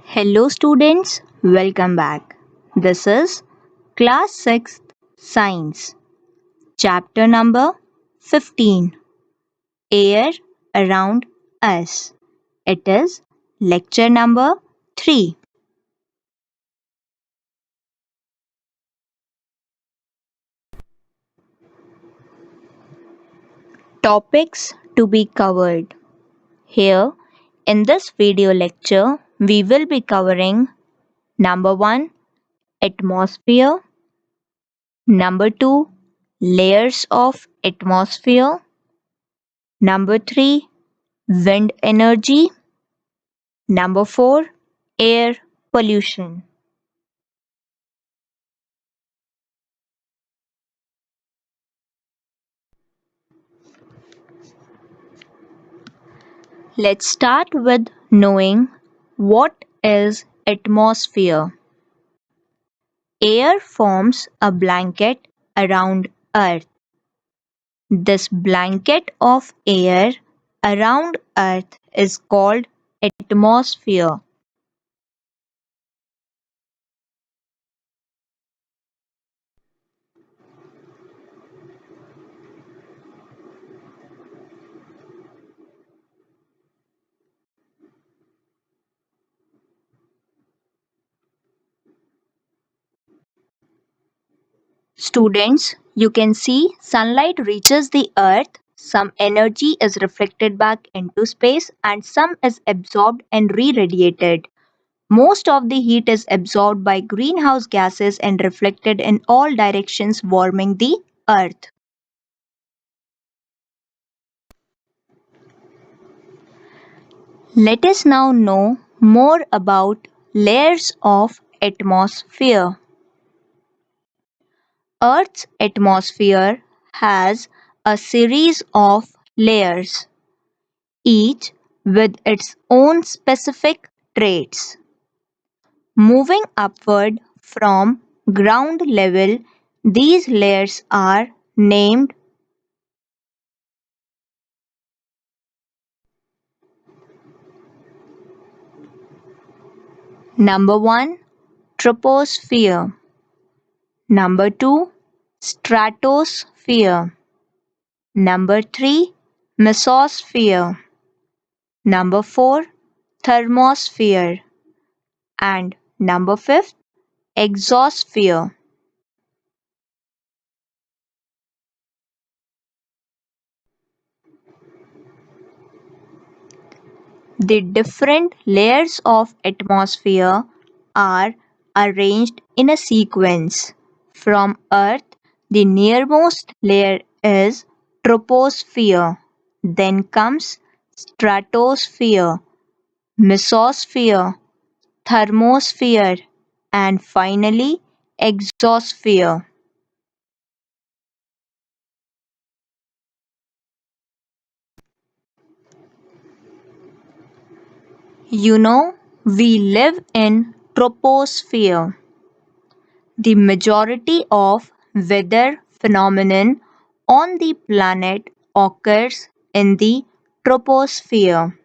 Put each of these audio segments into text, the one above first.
Hello students, welcome back. This is class 6th Science, chapter number 15, Air Around Us. It is lecture number 3. Topics to be covered. Here in this video lecture, we will be covering number 1, atmosphere, number 2, layers of atmosphere, number 3, wind energy, number 4, air pollution. Let's start with knowing what is atmosphere. Air forms a blanket around Earth. This blanket of air around Earth is called atmosphere. Students, you can see sunlight reaches the earth, some energy is reflected back into space and some is absorbed and re-radiated. Most of the heat is absorbed by greenhouse gases and reflected in all directions, warming the earth. Let us now know more about layers of atmosphere. Earth's atmosphere has a series of layers, each with its own specific traits. Moving upward from ground level, these layers are named number 1, troposphere, number 2, stratosphere, number 3, mesosphere, number 4, thermosphere, and number 5, exosphere. The different layers of atmosphere are arranged in a sequence. From Earth, the nearmost layer is troposphere. Then comes stratosphere, mesosphere, thermosphere, and finally exosphere. You know, we live in troposphere. The majority of weather phenomenon on the planet occurs in the troposphere,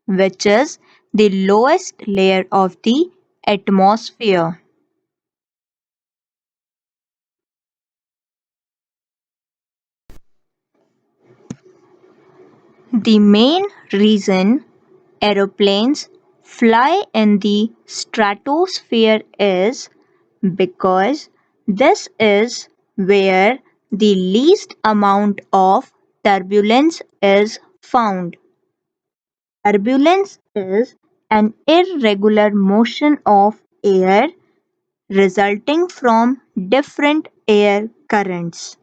which is the lowest layer of the atmosphere. The main reason aeroplanes fly in the stratosphere is because this is where the least amount of turbulence is found. Turbulence is an irregular motion of air resulting from different air currents.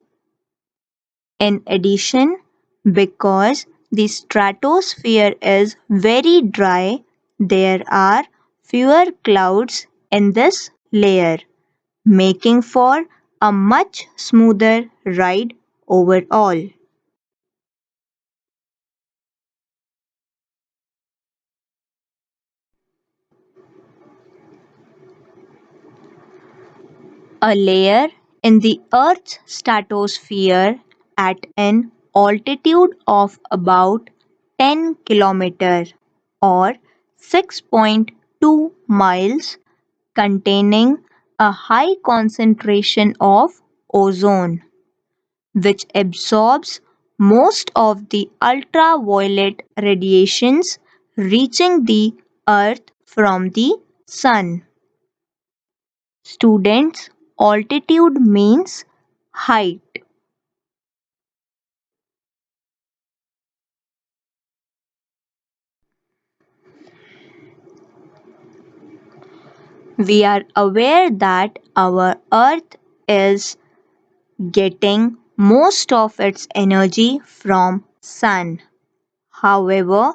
In addition, because the stratosphere is very dry, there are fewer clouds in this layer, making for a much smoother ride overall. A layer in the Earth's stratosphere at an altitude of about 10 km or 6.2 2 miles, containing a high concentration of ozone, which absorbs most of the ultraviolet radiations reaching the earth from the sun. Students, altitude means height. We are aware that our earth is getting most of its energy from sun. However,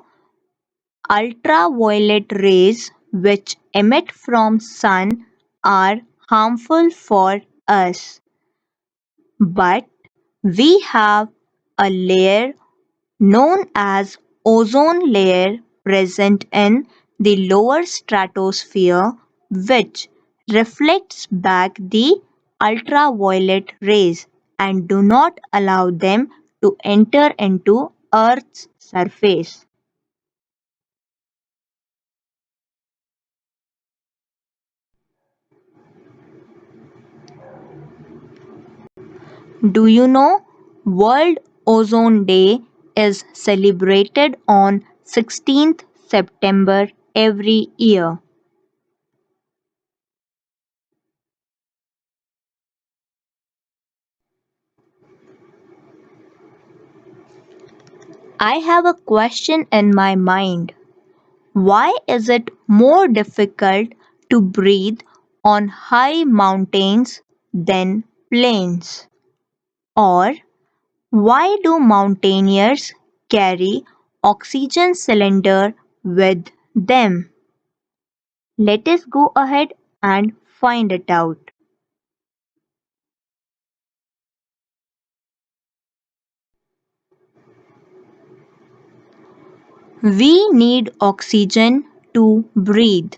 ultraviolet rays which emit from sun are harmful for us. But we have a layer known as ozone layer present in the lower stratosphere which reflects back the ultraviolet rays and do not allow them to enter into Earth's surface. Do you know World Ozone Day is celebrated on 16th September every year? I have a question in my mind. Why is it more difficult to breathe on high mountains than plains? Or why do mountaineers carry oxygen cylinder with them? Let us go ahead and find it out. We need oxygen to breathe.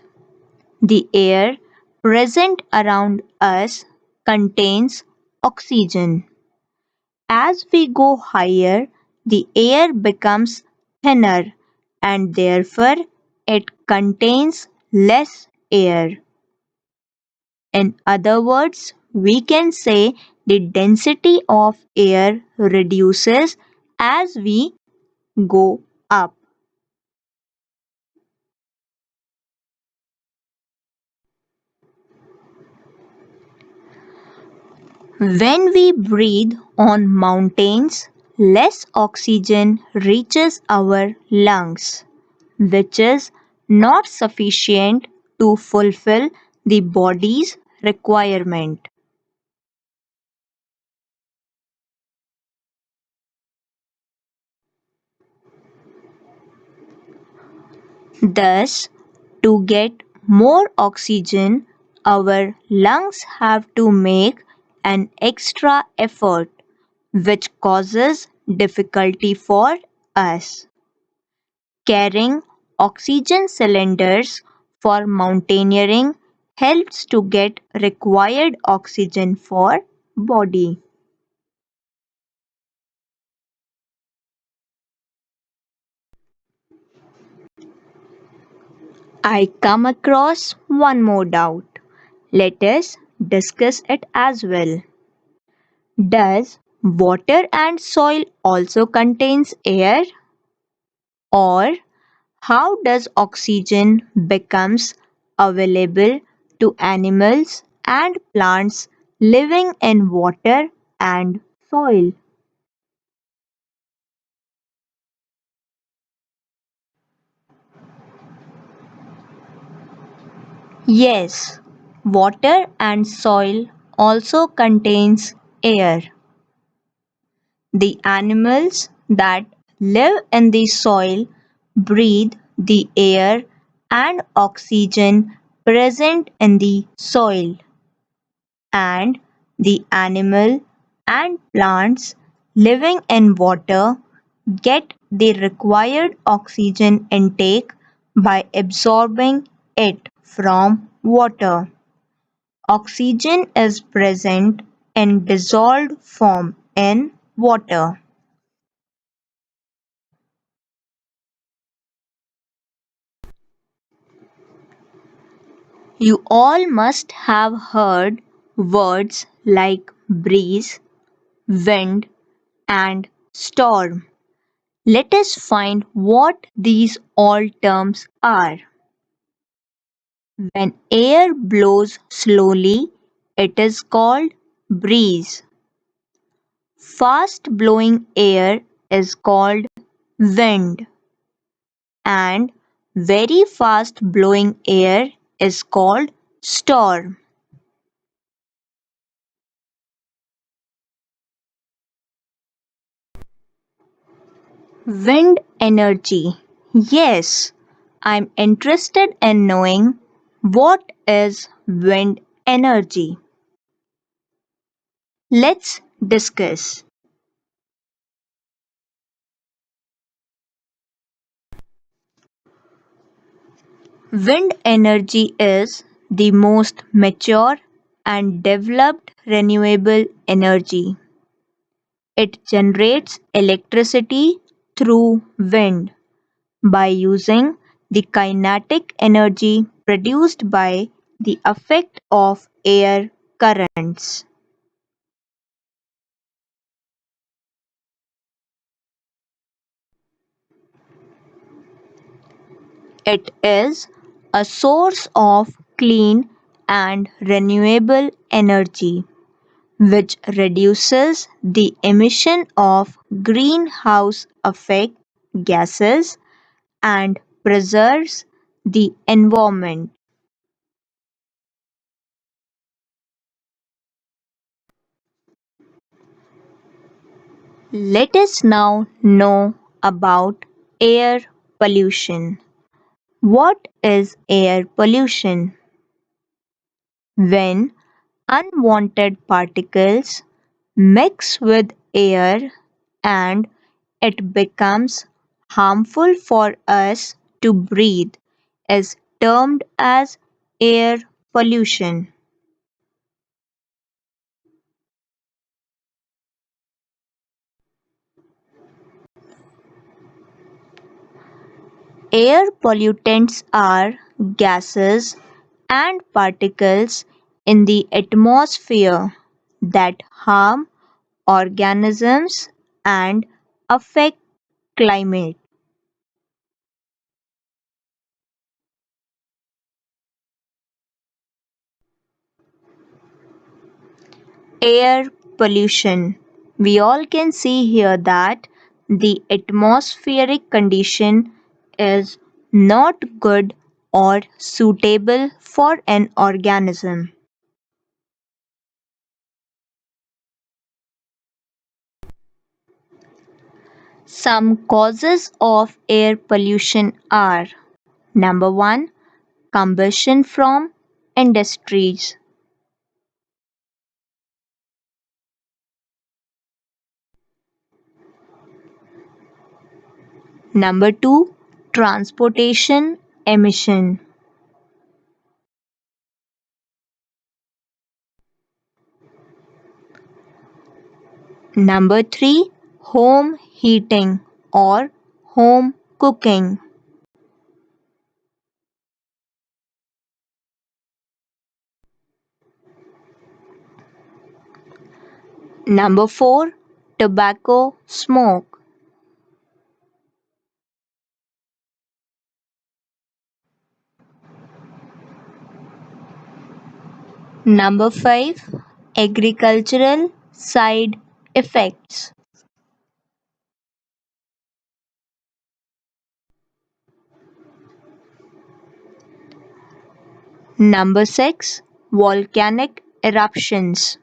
The air present around us contains oxygen. As we go higher, the air becomes thinner and therefore it contains less air. In other words, we can say the density of air reduces as we go up. When we breathe on mountains, less oxygen reaches our lungs, which is not sufficient to fulfill the body's requirement. Thus, to get more oxygen, our lungs have to make an extra effort, which causes difficulty for us. Carrying oxygen cylinders for mountaineering helps to get required oxygen for body. I come across one more doubt. Let us discuss it as well. Does water and soil also contains air? Or how does oxygen becomes available to animals and plants living in water and soil? Yes, water and soil also contains air. The animals that live in the soil breathe the air and oxygen present in the soil, and the animal and plants living in water get the required oxygen intake by absorbing it from water. Oxygen is present in dissolved form in water. You all must have heard words like breeze, wind, and storm. Let us find what these all terms are. When air blows slowly, it is called breeze. Fast blowing air is called wind, and very fast blowing air is called storm. Wind energy. Yes, I'm interested in knowing what is wind energy. Let's discuss. Wind energy is the most mature and developed renewable energy. It generates electricity through wind by using the kinetic energy produced by the effect of air currents. It is a source of clean and renewable energy which reduces the emission of greenhouse effect gases and preserves the environment. Let us now know about air pollution. What is air pollution? When unwanted particles mix with air and it becomes harmful for us to breathe is termed as air pollution. Air pollutants are gases and particles in the atmosphere that harm organisms and affect climate. Air pollution. We all can see here that the atmospheric condition is not good or suitable for an organism. Some causes of air pollution are: number 1, combustion from industries. Number 2, transportation emission. Number 3, home heating or home cooking. Number 4, tobacco smoke. Number 5, agricultural side effects. Number 6, volcanic eruptions.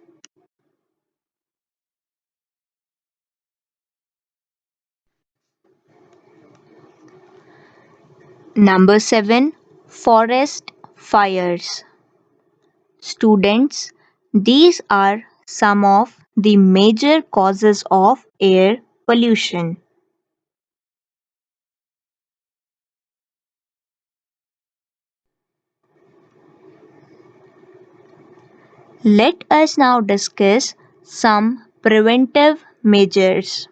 Number 7, forest fires. Students, these are some of the major causes of air pollution. Let us now discuss some preventive measures.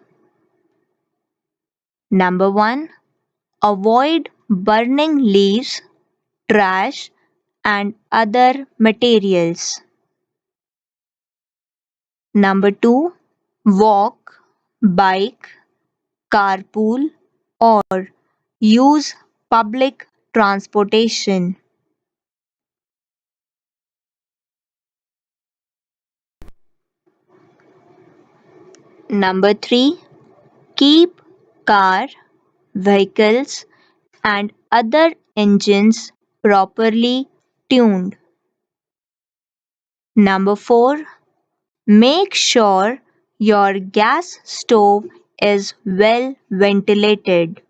Number 1, avoid burning leaves, trash, and other materials. Number 2. Walk, bike, carpool, or use public transportation. Number 3. Keep car, vehicles, and other engines properly tuned. Number 4. Make sure your gas stove is well ventilated.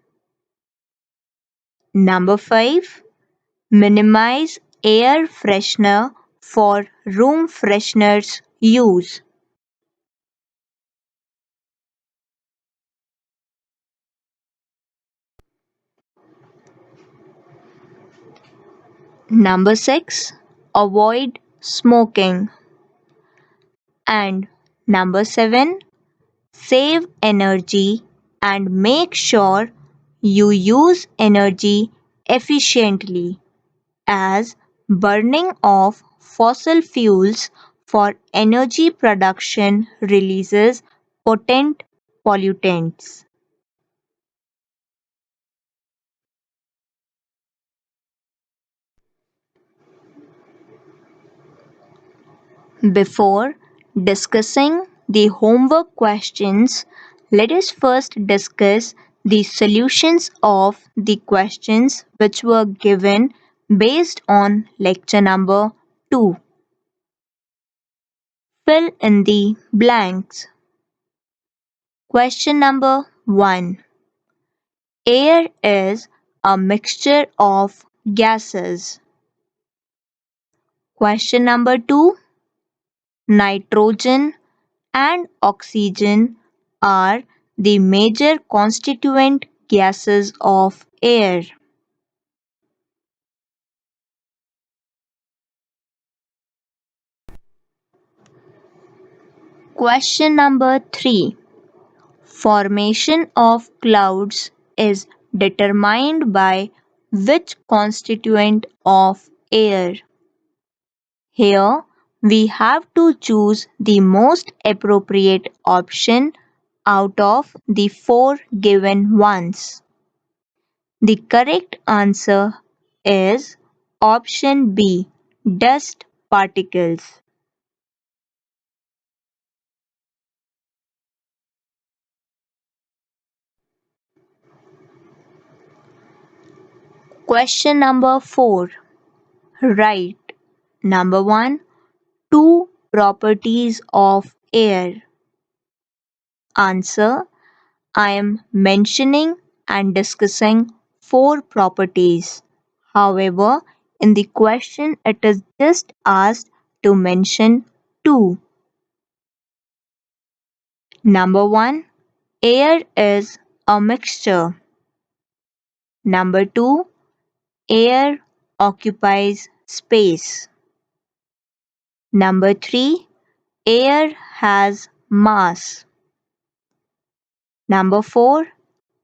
Number 5. Minimize air freshener for room fresheners use. Number 6. Avoid smoking. And number 7. Save energy and make sure you use energy efficiently, as burning of fossil fuels for energy production releases potent pollutants. Before discussing the homework questions, let us first discuss the solutions of the questions which were given based on lecture number 2. Fill in the blanks. Question number 1. Air is a mixture of gases. Question number 2. Nitrogen and oxygen are the major constituent gases of air. Question number 3. Formation of clouds is determined by which constituent of air? Here we have to choose the most appropriate option out of the 4 given ones. The correct answer is option B, dust particles. Question number 4. Write number 1. Two properties of air. Answer. I am mentioning and discussing 4 properties. However, in the question it is just asked to mention 2. Number 1. Air is a mixture. Number 2. Air occupies space. Number 3. Air has mass. Number 4.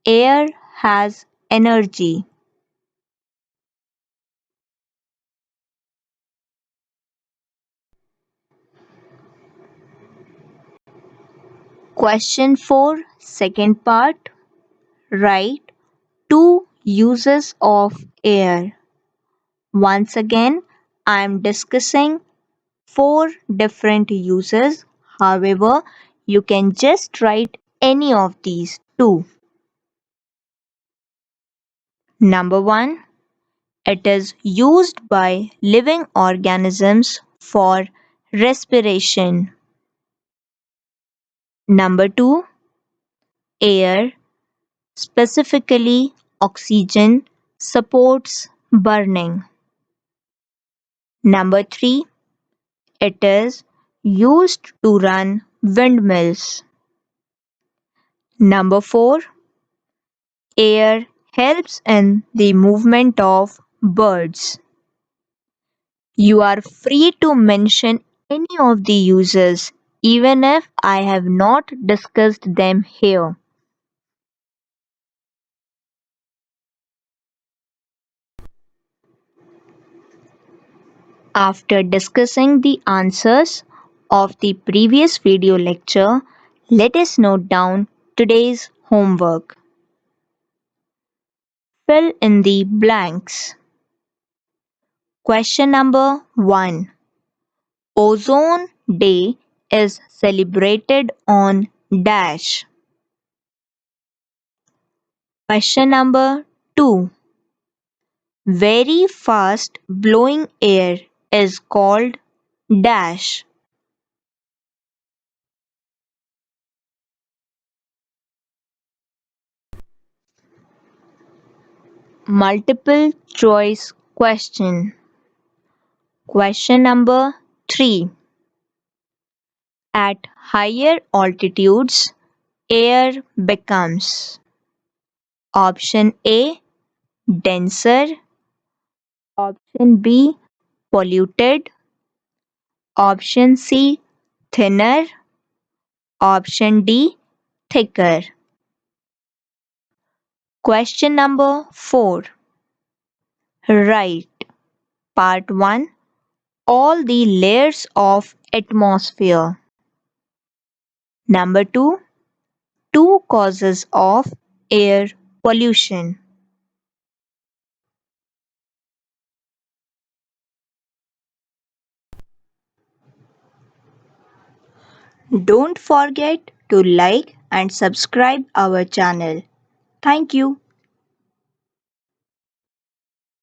Air has energy. Question 4, second part. Write 2 uses of air. Once again, I am discussing 4 different uses. However, you can just write any of these 2. Number 1. It is used by living organisms for respiration. Number 2. Air, specifically oxygen, supports burning. Number 3. It is used to run windmills. Number 4. Air helps in the movement of birds. You are free to mention any of the uses, even if I have not discussed them here. After discussing the answers of the previous video lecture, let us note down today's homework. Fill in the blanks. Question number 1. Ozone Day is celebrated on dash. Question number 2. Very fast blowing air is called dash. Multiple choice question. Question number 3. At higher altitudes, air becomes option A denser, option B polluted, option C thinner, option D thicker. Question number 4. Write part 1 all the layers of atmosphere. Number 2. Two causes of air pollution. Don't forget to like and subscribe our channel. Thank you.